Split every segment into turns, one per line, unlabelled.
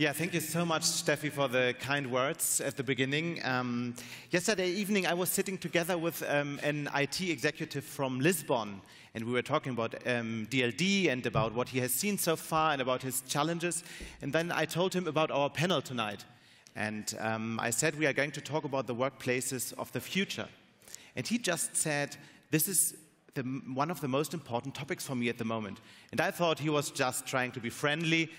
Yeah, thank you so much, Steffi, for the kind words at the beginning. Yesterday evening, I was sitting together with an IT executive from Lisbon, and we were talking about DLD and about what he has seen so far and about his challenges. And then I told him about our panel tonight. And I said we are going to talk about the workplaces of the future. And he just said, this is one of the most important topics for me at the moment. And I thought he was just trying to be friendly.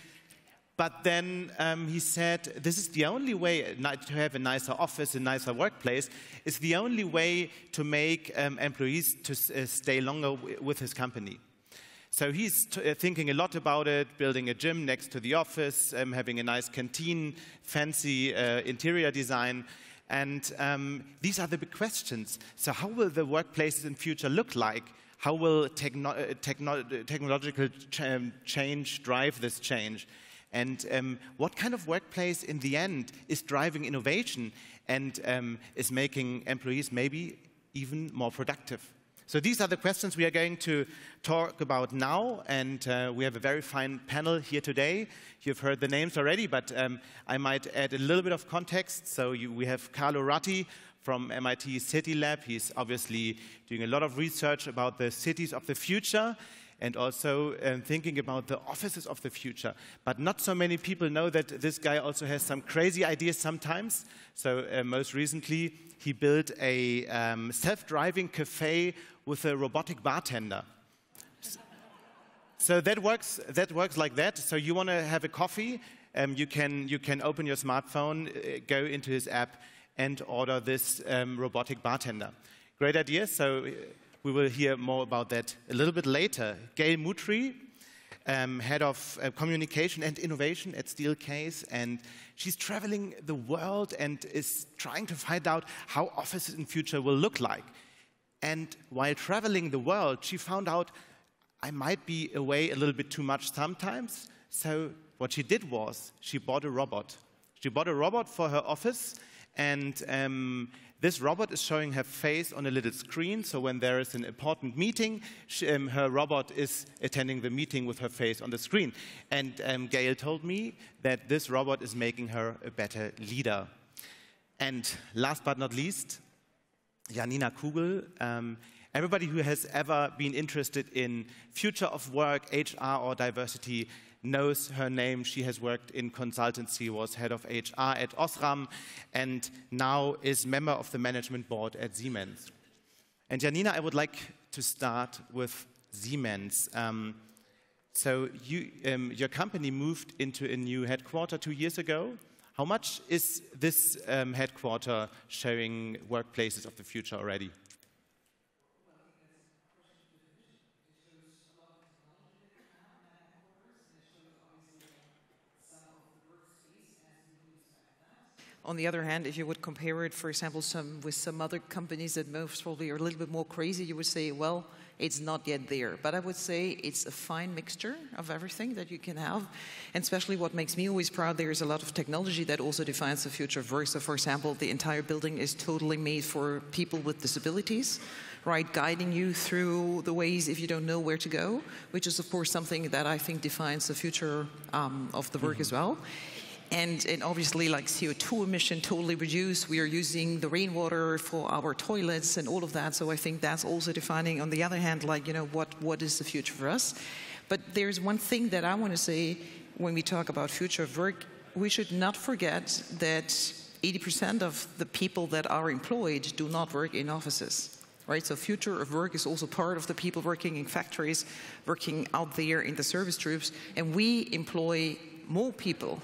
But then he said, this is the only way to have a nicer office, a nicer workplace, is the only way to make employees to stay longer with his company. So he's thinking a lot about it, building a gym next to the office, having a nice canteen, fancy interior design. And these are the big questions. So how will the workplaces in future look like? How will technological change drive this change? And what kind of workplace in the end is driving innovation and is making employees maybe even more productive? So these are the questions we are going to talk about now, and we have a very fine panel here today. You've heard the names already, but I might add a little bit of context. So we have Ratti from MIT City Lab. He's obviously doing a lot of research about the cities of the future, and also thinking about the offices of the future. But not so many people know that this guy also has some crazy ideas sometimes. So most recently, he built a self-driving cafe with a robotic bartender. So that works like that. So you want to have a coffee, you can open your smartphone, go into his app, and order this robotic bartender. Great idea. So we will hear more about that a little bit later. Moutrey, head of communication and innovation at Steelcase, and she's traveling the world and is trying to find out how offices in future will look like. And while traveling the world, she found out I might be away a little bit too much sometimes. So what she did was she bought a robot. She bought a robot for her office, and this robot is showing her face on a little screen, so when there is an important meeting, her robot is attending the meeting with her face on the screen. And Gail told me that this robot is making her a better leader. And last but not least, Janina Kugel. Everybody who has ever been interested in future of work, HR, or diversity knows her name. She has worked in consultancy, was head of HR at Osram, and now is member of the management board at Siemens. And Janina, I would like to start with Siemens. So your company moved into a new headquarter 2 years ago. How much is this headquarter showing workplaces of the future already?
On the other hand, if you would compare it, for example, with some other companies that most probably are a little bit more crazy, you would say, well, it's not yet there. But I would say it's a fine mixture of everything that you can have. And especially what makes me always proud, there is a lot of technology that also defines the future of work. So for example, the entire building is totally made for people with disabilities, right, guiding you through the ways if you don't know where to go, which is of course something that I think defines the future of the work as well. And obviously, like CO2 emission totally reduced. We are using the rainwater for our toilets and all of that. So I think that's also defining, on the other hand, like, you know, what is the future for us? But there's one thing that I want to say when we talk about future of work. We should not forget that 80% of the people that are employed do not work in offices. Right? So future of work is also part of the people working in factories, working out there in the service troops. And we employ more people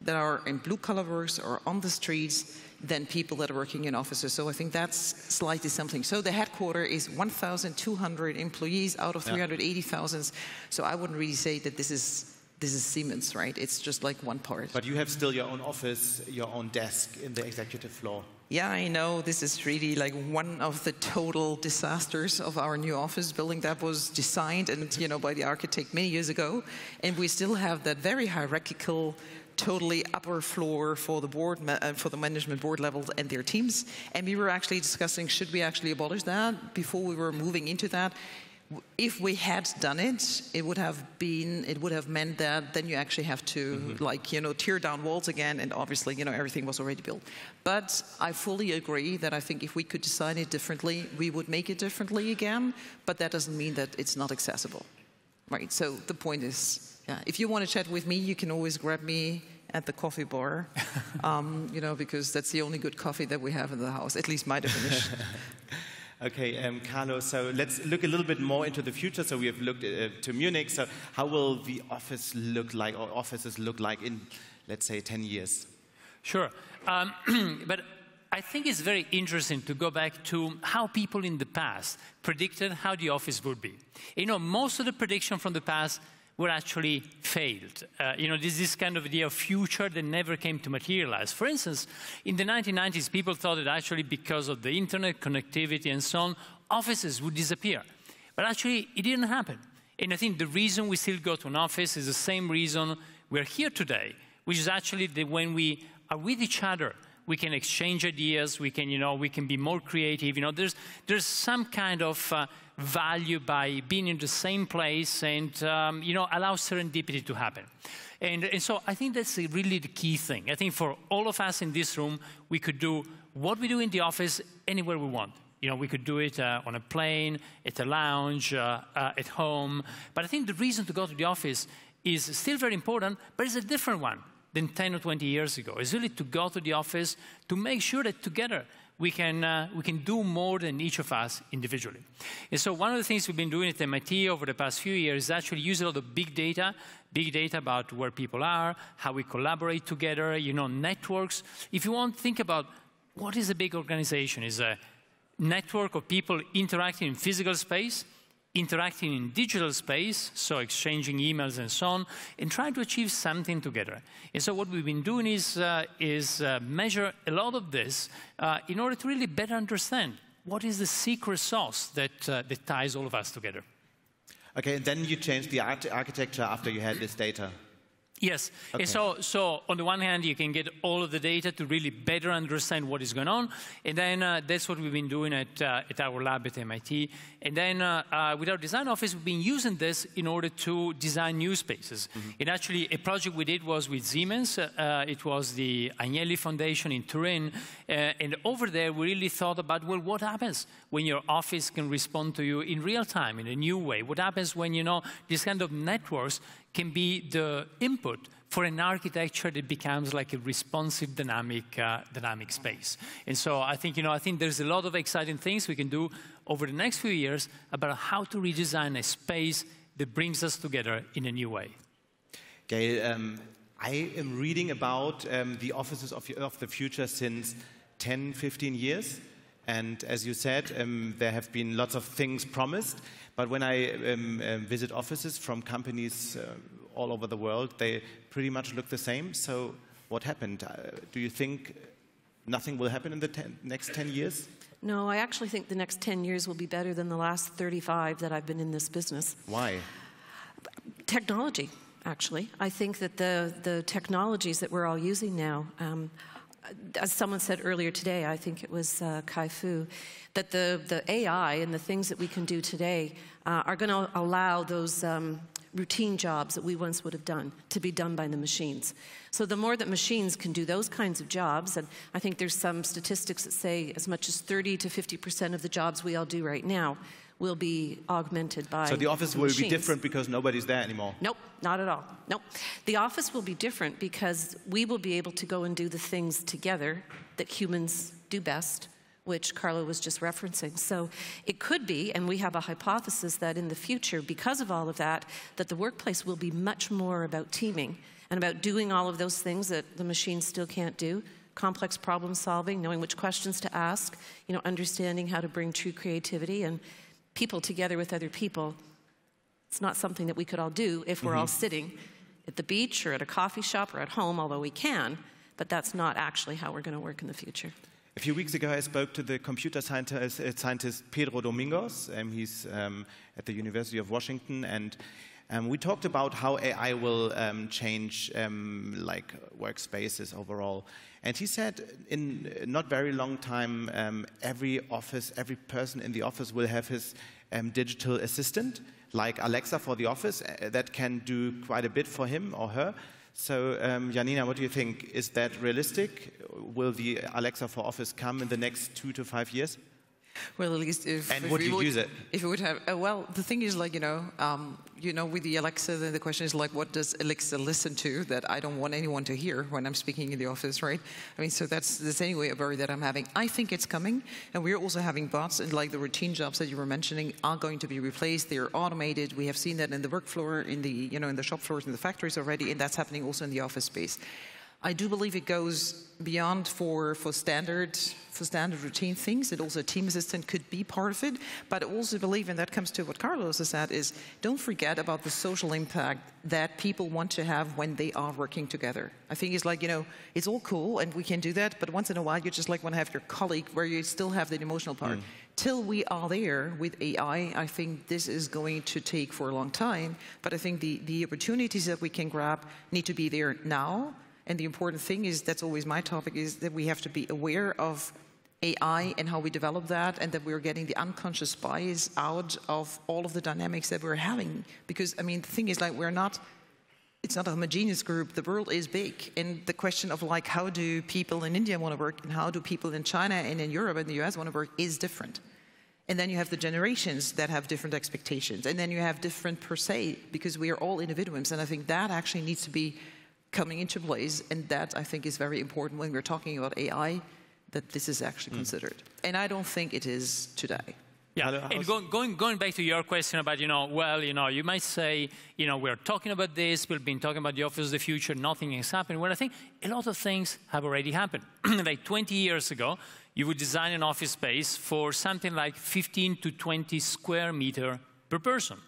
that are in blue-collar works or on the streets than people that are working in offices. So I think that's slightly something. So the headquarters is 1,200 employees out of 380,000. So I wouldn't really say that this is Siemens, right? It's just like one part.
But you have still your own office, your own desk in the executive floor.
Yeah, I know. This is really like one of the total disasters of our new office building that was designed and, you know, by the architect many years ago. And we still have that very hierarchical, totally upper floor for the board, for the management board level and their teams. And we were actually discussing, should we actually abolish that? Before we were moving into that, if we had done it, it would have meant that then you actually have to, like, you know, tear down walls again, and obviously, you know, everything was already built. But I fully agree that I think if we could design it differently, we would make it differently again, but that doesn't mean that it's not accessible, right? So the point is, yeah, if you want to chat with me, you can always grab me at the coffee bar, you know, because that's the only good coffee that we have in the house, at least my definition.
Okay, Carlo, so let's look a little bit more into the future. So we have looked to Munich. So how will the office look like, or offices look like in, let's say, 10 years?
Sure. But I think it's very interesting to go back to how people in the past predicted how the office would be. You know, most of the predictions from the past were actually failed. You know, this kind of idea of future that never came to materialize. For instance, in the 1990s, people thought that actually because of the internet, connectivity, and so on, offices would disappear. But actually, it didn't happen. And I think the reason we still go to an office is the same reason we're here today, which is actually that when we are with each other, we can exchange ideas, we can, you know, we can be more creative. You know, there's some kind of value by being in the same place and, you know, allow serendipity to happen. And so I think that's really the key thing. I think for all of us in this room, we could do what we do in the office anywhere we want. You know, we could do it on a plane, at a lounge, at home. But I think the reason to go to the office is still very important, but it's a different one than 10 or 20 years ago. It's really to go to the office to make sure that together we can do more than each of us individually. And so one of the things we've been doing at MIT over the past few years is actually use a lot of big data about where people are, how we collaborate together, you know, networks. If you want to think about what is a big organization, is a network of people interacting in physical space, interacting in digital space, so exchanging emails and so on, and trying to achieve something together. And so what we've been doing is measure a lot of this in order to really better understand what is the secret sauce that ties all of us together.
Okay, and then you changed the architecture after you had this data.
Yes.
Okay.
And so on the one hand, you can get all of the data to really better understand what is going on. And then that's what we've been doing at our lab at MIT. And then with our design office, we've been using this in order to design new spaces. And actually, a project we did was with Siemens. It was the Agnelli Foundation in Turin. And over there, we really thought about, well, what happens when your office can respond to you in real time, in a new way? What happens when, you know, these kind of networks can be the input for an architecture that becomes like a responsive, dynamic space. And so I think, you know, I think there's a lot of exciting things we can do over the next few years about how to redesign a space that brings us together in a new way.
Gail, I am reading about the offices of the future since 10, 15 years. And as you said, there have been lots of things promised. But when I visit offices from companies all over the world, they pretty much look the same. So what happened? Do you think nothing will happen in the next 10 years?
No, I actually think the next 10 years will be better than the last 35 that I've been in this business.
Why?
Technology, actually. I think that the technologies that we're all using now, as someone said earlier today, I think it was Kai Fu, that the AI and the things that we can do today are going to allow those routine jobs that we once would have done to be done by the machines. So the more that machines can do those kinds of jobs, and I think there's some statistics that say as much as 30 to 50% of the jobs we all do right now will be augmented by
So the office will be different because nobody's there anymore?
Nope, not at all. Nope. The office will be different because we will be able to go and do the things together that humans do best, which Carlo was just referencing. So it could be, and we have a hypothesis that in the future, because of all of that, that the workplace will be much more about teaming and about doing all of those things that the machines still can't do. Complex problem solving, knowing which questions to ask, you know, understanding how to bring true creativity and people together with other people. It's not something that we could all do if we're all sitting at the beach or at a coffee shop or at home, although we can, but that's not actually how we're going to work in the future.
A few weeks ago, I spoke to the computer scientist Pedro Domingos. He's at the University of Washington, and we talked about how AI will change like workspaces overall. And he said in not very long time, every office, every person in the office will have his digital assistant, like Alexa for the office, that can do quite a bit for him or her. So, Janina, what do you think? Is that realistic? Will the Alexa for Office come in the next 2 to 5 years?
Well, at least if
would you use it?
If it would have, well, the thing is, like, with the Alexa, then the question is, like, what does Alexa listen to that I don't want anyone to hear when I'm speaking in the office, right? I mean, so that's anyway a worry that I'm having. I think it's coming, and we're also having bots, and like the routine jobs that you were mentioning are going to be replaced. They're automated. We have seen that in the work floor, in the in the shop floors, in the factories already, and that's happening also in the office space. I do believe it goes beyond for standard routine things. It also, a team assistant could be part of it. But I also believe, and that comes to what Carlos has said, is don't forget about the social impact that people want to have when they are working together. I think it's like, it's all cool and we can do that, but once in a while you just like want to have your colleague where you still have the emotional part. Till we are there with AI, I think this is going to take for a long time. But I think the opportunities that we can grab need to be there now. And the important thing is, that's always my topic, is that we have to be aware of AI and how we develop that, and that we're getting the unconscious bias out of all of the dynamics that we're having. Because, I mean, the thing is, like, it's not a homogeneous group. The world is big. And the question of, like, how do people in India want to work, and how do people in China and in Europe and the US want to work is different. And then you have the generations that have different expectations. And then you have different per se, because we are all individuals. And I think that actually needs to be coming into place, and that I think is very important when we're talking about AI, that this is actually considered. And I don't think it is today.
Yeah, and going back to your question about, you might say, we're talking about this, we've been talking about the office of the future, nothing has happened. Well, I think a lot of things have already happened. Like 20 years ago, you would design an office space for something like 15 to 20 square meters per person.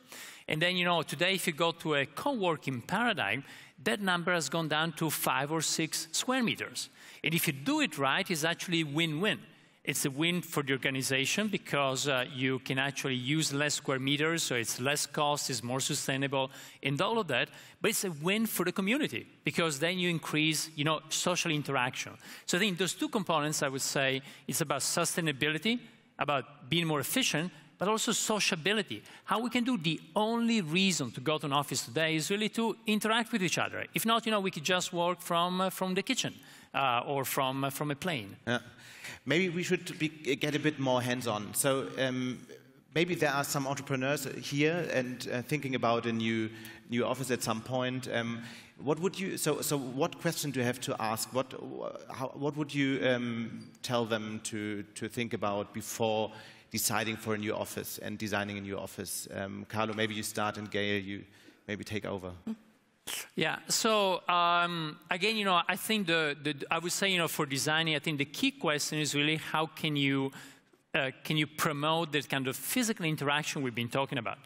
And then, today, if you go to a co-working paradigm, that number has gone down to 5 or 6 square meters. And if you do it right, it's actually win-win. It's a win for the organization because you can actually use less square meters, so it's less cost, it's more sustainable, and all of that. But it's a win for the community because then you increase, social interaction. So I think those two components, I would say, it's about sustainability, about being more efficient, but also sociability. How we can do, the only reason to go to an office today is really to interact with each other. If not, we could just work from the kitchen or from a plane. Yeah.
Maybe we should get a bit more hands-on. So maybe there are some entrepreneurs here and thinking about a new office at some point. What would you? So what question do you have to ask? What would you tell them to think about before deciding for a new office and designing a new office? Carlo, maybe you start, and Gail, you maybe take over.
Yeah, so again, I think I would say, for designing, I think the key question is really how can you promote that kind of physical interaction we've been talking about?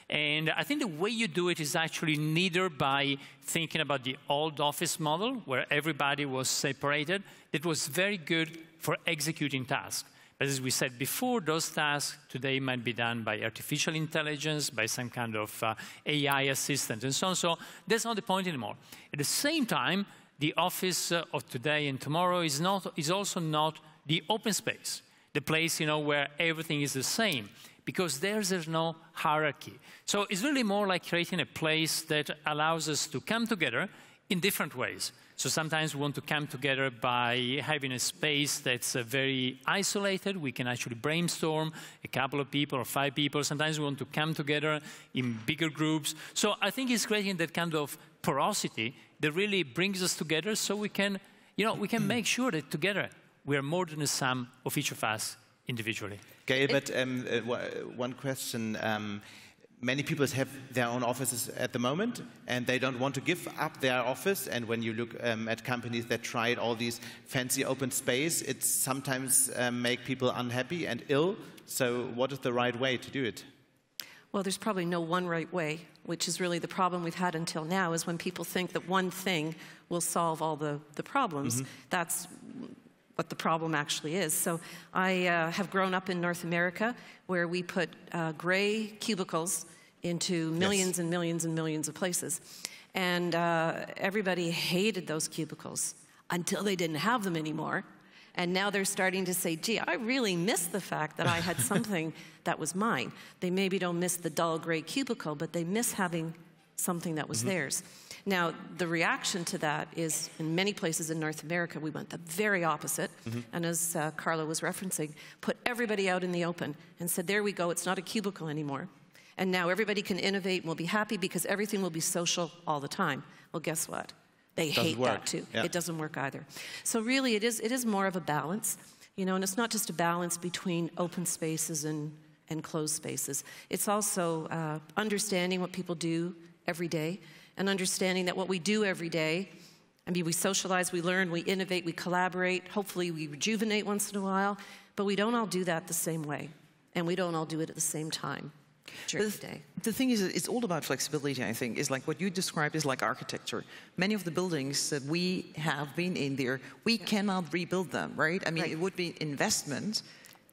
And I think the way you do it is actually neither by thinking about the old office model where everybody was separated. That was very good for executing tasks. But as we said before, those tasks today might be done by artificial intelligence, by some kind of AI assistant, and so on. So that's not the point anymore. At the same time, the office of today and tomorrow is also not the open space, the place where everything is the same, because there's no hierarchy. So it's really more like creating a place that allows us to come together in different ways. So sometimes we want to come together by having a space that's very isolated. We can actually brainstorm, a couple of people or 5 people. Sometimes we want to come together in bigger groups. So I think it's creating that kind of porosity that really brings us together so we can, make sure that together we are more than the sum of each of us individually.
Gail, but one question. Many people have their own offices at the moment, and they don't want to give up their office. And when you look at companies that tried all these fancy open space, it sometimes make people unhappy and ill. So what is the right way to do it?
Well, there's probably no one right way, which is really the problem we've had until now, is when people think that one thing will solve all the problems. That's what the problem actually is. So I have grown up in North America where we put gray cubicles into millions and millions and millions of places. And everybody hated those cubicles until they didn't have them anymore. And now they're starting to say, gee, I really miss the fact that I had something that was mine. They maybe don't miss the dull gray cubicle, but they miss having something that was theirs. Now, the reaction to that is, in many places in North America, we went the very opposite. And as Carlo was referencing, put everybody out in the open and said, there we go, it's not a cubicle anymore. And now everybody can innovate and will be happy because everything will be social all the time. Well, guess what? They hate that too. Yeah. It doesn't work either. So really, it is more of a balance, you know, and it's not just a balance between open spaces and closed spaces. It's also understanding what people do every day and understanding that what we do every day, I mean, we socialize, we learn, we innovate, we collaborate, hopefully we rejuvenate once in a while, but we don't all do that the same way, and we don't all do it at the same time.
The thing is, it's all about flexibility, I think. It's like what you described is like architecture. Many of the buildings that we have been in there, we cannot rebuild them, right? I mean, it would be investment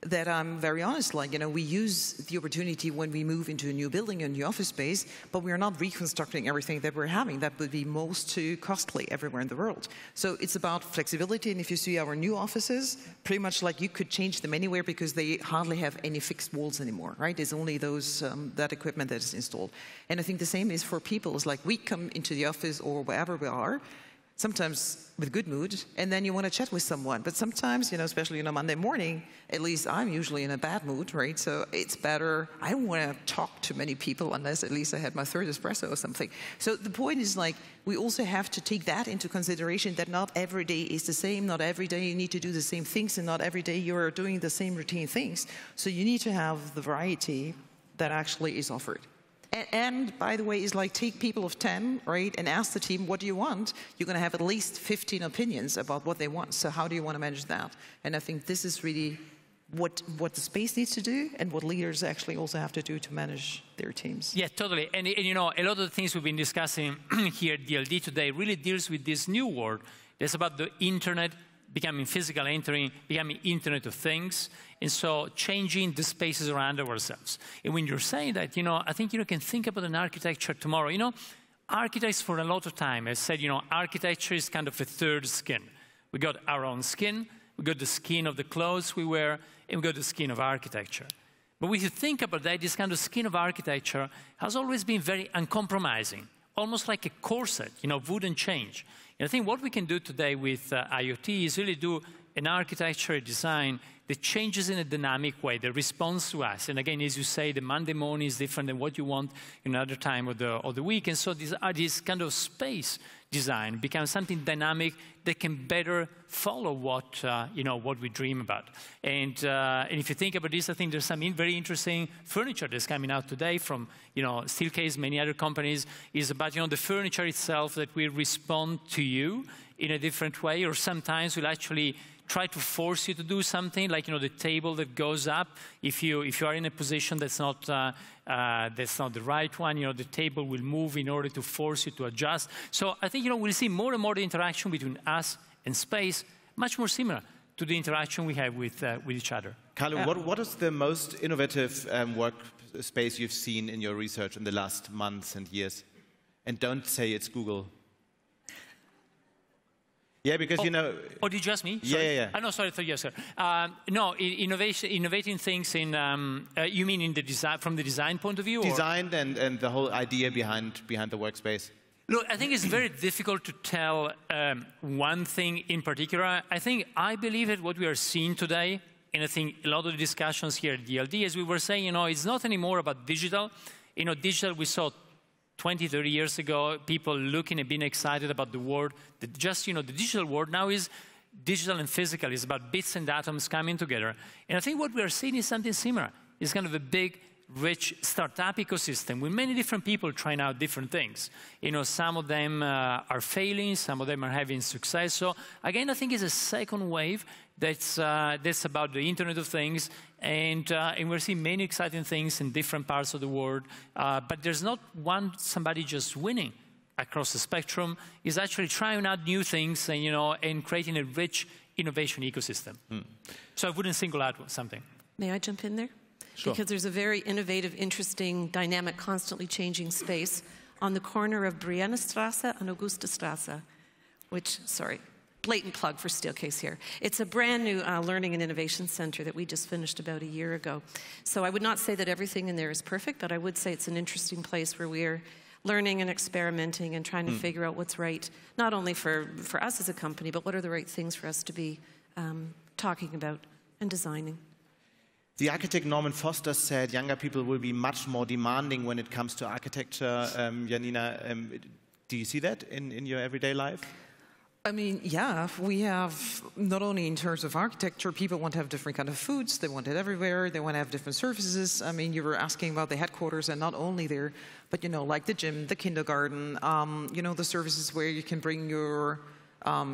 that I'm very honest, like, you know, we use the opportunity when we move into a new building, a new office space, but we're not reconstructing everything that we're having. That would be most too costly everywhere in the world. So it's about flexibility, and if you see our new offices, pretty much like you could change them anywhere because they hardly have any fixed walls anymore, right? There's only those, that equipment that is installed. And I think the same is for people. It's like we come into the office or wherever we are, sometimes with good mood, and then you want to chat with someone. But sometimes, you know, especially on a Monday morning, at least I'm usually in a bad mood, right? So it's better, I don't want to talk to many people unless at least I had my third espresso or something. So the point is, like, we also have to take that into consideration, that not every day is the same, not every day you need to do the same things, and not every day you're doing the same routine things. So you need to have the variety that actually is offered. And by the way, it's like take people of 10, right, and ask the team, what do you want? You're going to have at least 15 opinions about what they want. So how do you want to manage that? And I think this is really what the space needs to do and what leaders actually also have to do to manage their teams.
Yeah, totally. And you know, a lot of the things we've been discussing here at DLD today really deals with this new world. It's about the internet becoming physical, becoming Internet of Things, and so changing the spaces around ourselves. And when you're saying that, you know, I think you can think about an architecture tomorrow. You know, architects for a lot of time have said, you know, architecture is kind of a third skin. We got our own skin, we got the skin of the clothes we wear, and we got the skin of architecture. But when you think about that, this kind of skin of architecture has always been very uncompromising, almost like a corset, you know, wouldn't change. And I think what we can do today with IoT is really do an architecture, a design that changes in a dynamic way, that responds to us. And again, as you say, the Monday morning is different than what you want in another time of the week. And so this kind of space design becomes something dynamic that can better follow what, you know, what we dream about. And if you think about this, I think there's some very interesting furniture that's coming out today from, you know, Steelcase, many other companies, is about, you know, the furniture itself that will respond to you in a different way, or sometimes will actually try to force you to do something, like, you know, the table that goes up. If you are in a position that's not the right one, you know, the table will move in order to force you to adjust. So I think, you know, we'll see more and more the interaction between us and space, much more similar to the interaction we have with each other.
Carlo, what is the most innovative workspace you've seen in your research in the last months and years? And don't say it's Google. Yeah, because, you know...
Oh, did you ask me?
Sorry. Yeah.
Oh, no, sorry, I thought yes, sir. No, innovating things in... you mean in the design, from the design point of view?
Design and the whole idea behind the workspace.
Look, I think it's very difficult to tell one thing in particular. I believe that what we are seeing today, and I think a lot of the discussions here at DLD, as we were saying, you know, it's not anymore about digital. You know, digital, we saw 20, 30 years ago, people looking and being excited about the world. Just, you know, the digital world now is digital and physical. It's about bits and atoms coming together. And I think what we are seeing is something similar. It's kind of a big, rich startup ecosystem with many different people trying out different things. You know, some of them are failing, some of them are having success. So again, I think it's a second wave that's about the Internet of Things, and we're seeing many exciting things in different parts of the world. But there's not somebody just winning across the spectrum. It's actually trying out new things and, you know, and creating a rich innovation ecosystem. So I wouldn't single out something.
May I jump in there?
Sure.
Because there's a very innovative, interesting, dynamic, constantly changing space on the corner of Briennestrasse and Augustastrasse, which, sorry, blatant plug for Steelcase here. It's a brand new learning and innovation center that we just finished about a year ago. So I would not say that everything in there is perfect, but I would say it's an interesting place where we're learning and experimenting and trying to figure out what's right, not only for us as a company, but what are the right things for us to be talking about and designing.
The architect Norman Foster said younger people will be much more demanding when it comes to architecture. Janina, do you see that in your everyday life?
I mean, yeah, we have, not only in terms of architecture, people want to have different kind of foods, they want it everywhere, they want to have different services. I mean, you were asking about the headquarters, and not only there, but, you know, like the gym, the kindergarten, you know, the services where you can bring your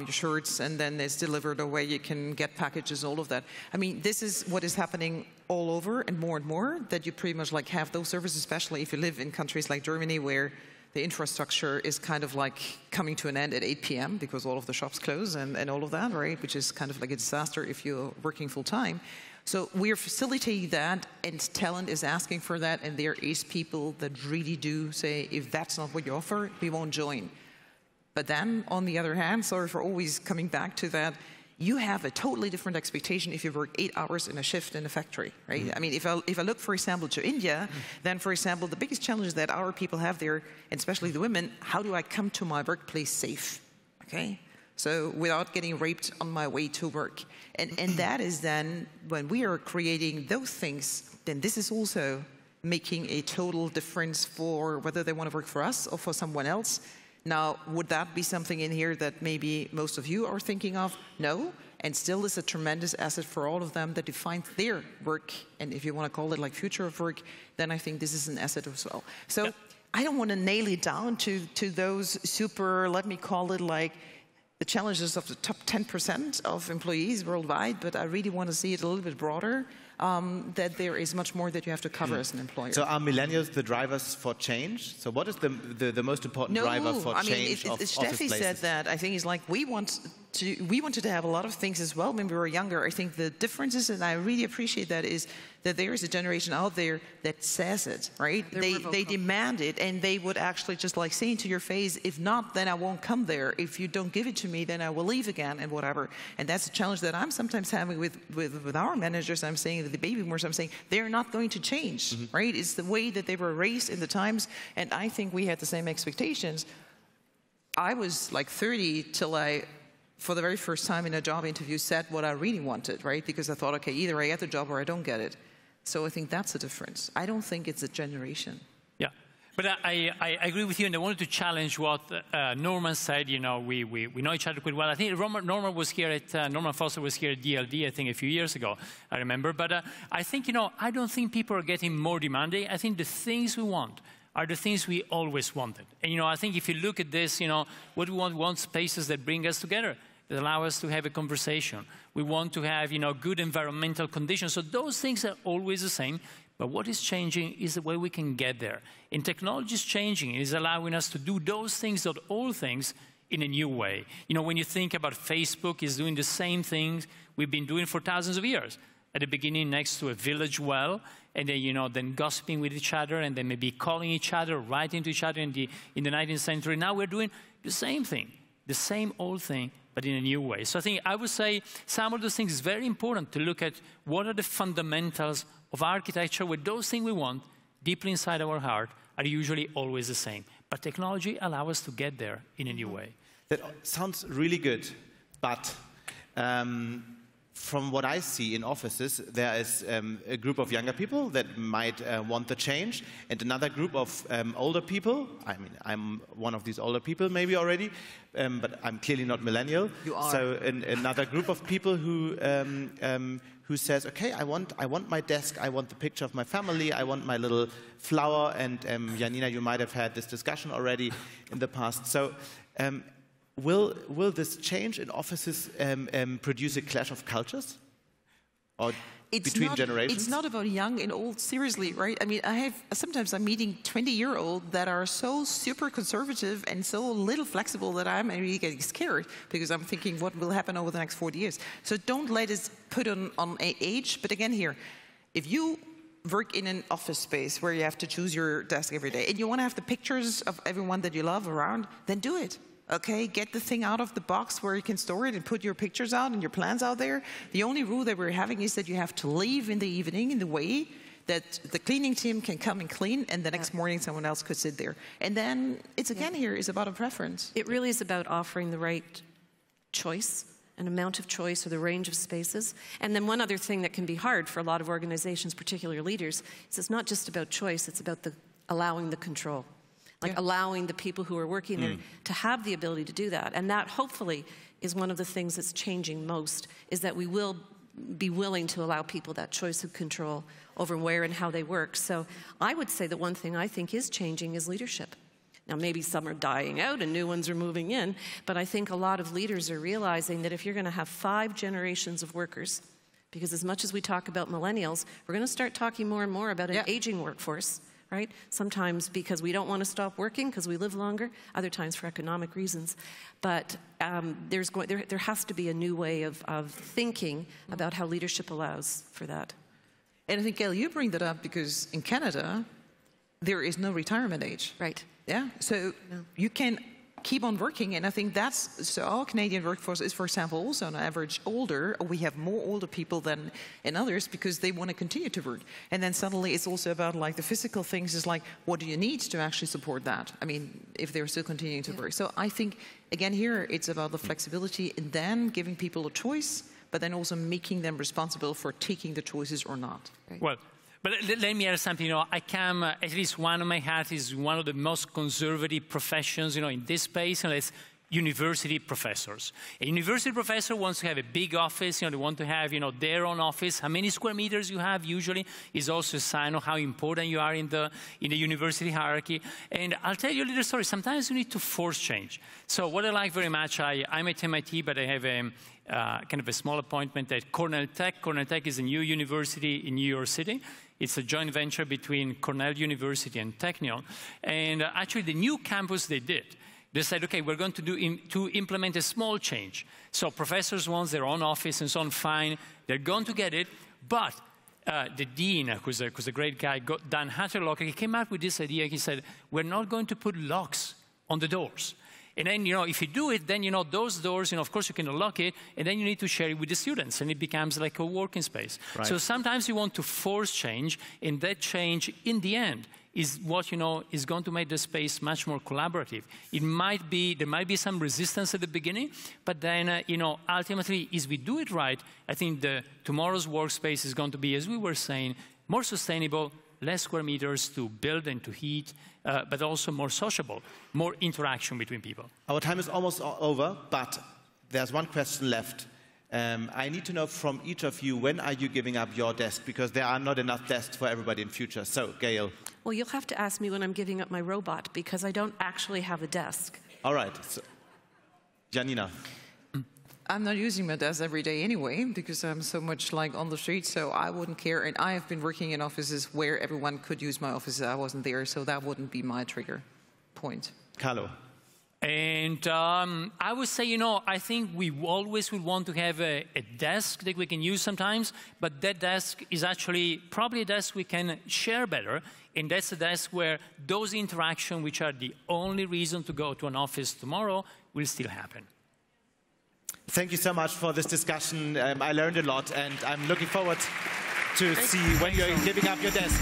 shirts and then it's delivered away, you can get packages, all of that. I mean, this is what is happening all over and more, that you pretty much like have those services, especially if you live in countries like Germany where the infrastructure is kind of like coming to an end at 8 p.m. because all of the shops close and all of that, right? Which is kind of like a disaster if you're working full time. So we're facilitating that, and talent is asking for that, and there is people that really do say, if that's not what you offer, we won't join. But then, on the other hand, sorry for always coming back to that, you have a totally different expectation if you work 8 hours in a shift in a factory, right? I mean, if I look, for example, to India, then, for example, the biggest challenge that our people have there, and especially the women, how do I come to my workplace safe, okay? So without getting raped on my way to work. And that is then, when we are creating those things, then this is also making a total difference for whether they want to work for us or for someone else. Now, would that be something in here that maybe most of you are thinking of? No. And still is a tremendous asset for all of them that defines their work. And if you want to call it like future of work, then I think this is an asset as well. So I don't want to nail it down to those super, let me call it like the challenges of the top 10% of employees worldwide, but I really want to see it a little bit broader. That there is much more that you have to cover as an employer.
So are millennials the drivers for change? So what is the most important driver for change of office places?
Steffi said that. I think it's like we wanted to have a lot of things as well when we were younger. I think the difference is, and I really appreciate that, is that there is a generation out there that says it, right? They demand it, and they would actually just like saying to your face, if not, then I won't come there. If you don't give it to me, then I will leave again, and whatever. And that's a challenge that I'm sometimes having with our managers. I'm saying that the baby boomers, I'm saying they're not going to change, right? It's the way that they were raised in the times, and I think we had the same expectations. I was like 30 till I, for the very first time in a job interview, said what I really wanted, right? Because I thought, okay, either I get the job or I don't get it. So I think that's the difference. I don't think it's a generation.
Yeah, but I agree with you, and I wanted to challenge what Norman said. You know, we know each other quite well. I think Norman was here at, Norman Foster was here at DLD, I think, a few years ago, I remember. But I think, you know, I don't think people are getting more demanding. I think the things we want are the things we always wanted. And, you know, I think if you look at this, you know, what we want spaces that bring us together, that allow us to have a conversation. We want to have, you know, good environmental conditions. So those things are always the same. But what is changing is the way we can get there. And technology is changing. It is allowing us to do those things, not all things, in a new way. You know, when you think about Facebook, is doing the same things we've been doing for thousands of years. At the beginning, next to a village well, and then, you know, then gossiping with each other, and then maybe calling each other, writing to each other in the 19th century. Now we're doing the same thing, the same old thing, but in a new way. So I think I would say some of those things is very important to look at what are the fundamentals of architecture, where those things we want deeply inside our heart are usually always the same. But technology allows us to get there in a new way.
That sounds really good, but from what I see in offices, there is a group of younger people that might want the change, and another group of older people. I mean, I'm one of these older people maybe already, but I'm clearly not millennial.
You are.
So another group of people who says, okay, I want my desk, I want the picture of my family, I want my little flower, and Janina, you might have had this discussion already in the past. So. Will this change in offices produce a clash of cultures? Or between generations?
It's not about young and old, seriously, right? I mean, sometimes I'm meeting 20-year-olds that are so super conservative and so little flexible that I'm really getting scared because I'm thinking what will happen over the next 40 years. So don't let us put on age. But again here, if you work in an office space where you have to choose your desk every day and you want to have the pictures of everyone that you love around, then do it. Okay, get the thing out of the box where you can store it and put your pictures out and your plans out there. The only rule that we're having is that you have to leave in the evening in the way that the cleaning team can come and clean, and the next morning someone else could sit there. And then it's again here is about a preference.
It really is about offering the right choice, an amount of choice or the range of spaces. And then one other thing that can be hard for a lot of organizations, particularly leaders, is it's not just about choice, it's about allowing the control. Like allowing the people who are working there to have the ability to do that. And that hopefully is one of the things that's changing most, is that we will be willing to allow people that choice of control over where and how they work. So I would say that one thing I think is changing is leadership. Now maybe some are dying out and new ones are moving in, but I think a lot of leaders are realizing that if you're going to have 5 generations of workers, because as much as we talk about millennials, we're going to start talking more and more about an aging workforce. Right? Sometimes because we don't want to stop working because we live longer, other times for economic reasons. But there has to be a new way of thinking about how leadership allows for that.
And I think, Gail, you bring that up because in Canada, there is no retirement age.
Right.
Yeah, so you can keep on working, and I think that's, so our Canadian workforce is, for example, also on average older. We have more older people than in others because they want to continue to work. And then suddenly it's also about like the physical things is like, what do you need to actually support that? I mean, if they're still continuing to work. So I think, again, here it's about the flexibility and then giving people a choice, but then also making them responsible for taking the choices or not.
Right? Well, but let me add something. You know, I come, at least one of my hats is one of the most conservative professions, you know, in this space, and it's university professors. A university professor wants to have a big office, you know, they want to have, you know, their own office. How many square meters you have usually is also a sign of how important you are in the university hierarchy. And I'll tell you a little story. Sometimes you need to force change. So what I like very much, I'm at MIT, but I have a kind of a small appointment at Cornell Tech. Cornell Tech is a new university in New York City. It's a joint venture between Cornell University and Technion. And actually, the new campus they did, they said, okay, we're going to implement a small change. So professors want their own office and so on, fine. They're going to get it. But the dean, who's a great guy, Dan Hatterlock, he came up with this idea. He said, we're not going to put locks on the doors. And then, you know, if you do it, then, you know, those doors, you know, of course you can unlock it, and then you need to share it with the students, and it becomes like a working space. Right. So sometimes you want to force change, and that change, in the end, is what, you know, is going to make the space much more collaborative. It might be, there might be some resistance at the beginning, but then, you know, ultimately, if we do it right, I think tomorrow's workspace is going to be, as we were saying, more sustainable, less square meters to build and to heat, but also more sociable, more interaction between people.
Our time is almost over, but there's one question left. I need to know from each of you, when are you giving up your desk? Because there are not enough desks for everybody in future. So, Gail.
Well, you'll have to ask me when I'm giving up my robot, because I don't actually have a desk.
All right. So, Janina.
I'm not using my desk every day anyway, because I'm so much like on the street, so I wouldn't care. And I have been working in offices where everyone could use my office. I wasn't there, so that wouldn't be my trigger point.
Carlo.
And I would say, you know, I think we always would want to have a desk that we can use sometimes, but that desk is actually probably a desk we can share better, and that's a desk where those interactions, which are the only reason to go to an office tomorrow, will still happen.
Thank you so much for this discussion. I learned a lot, and I'm looking forward to see when you're giving up your desk.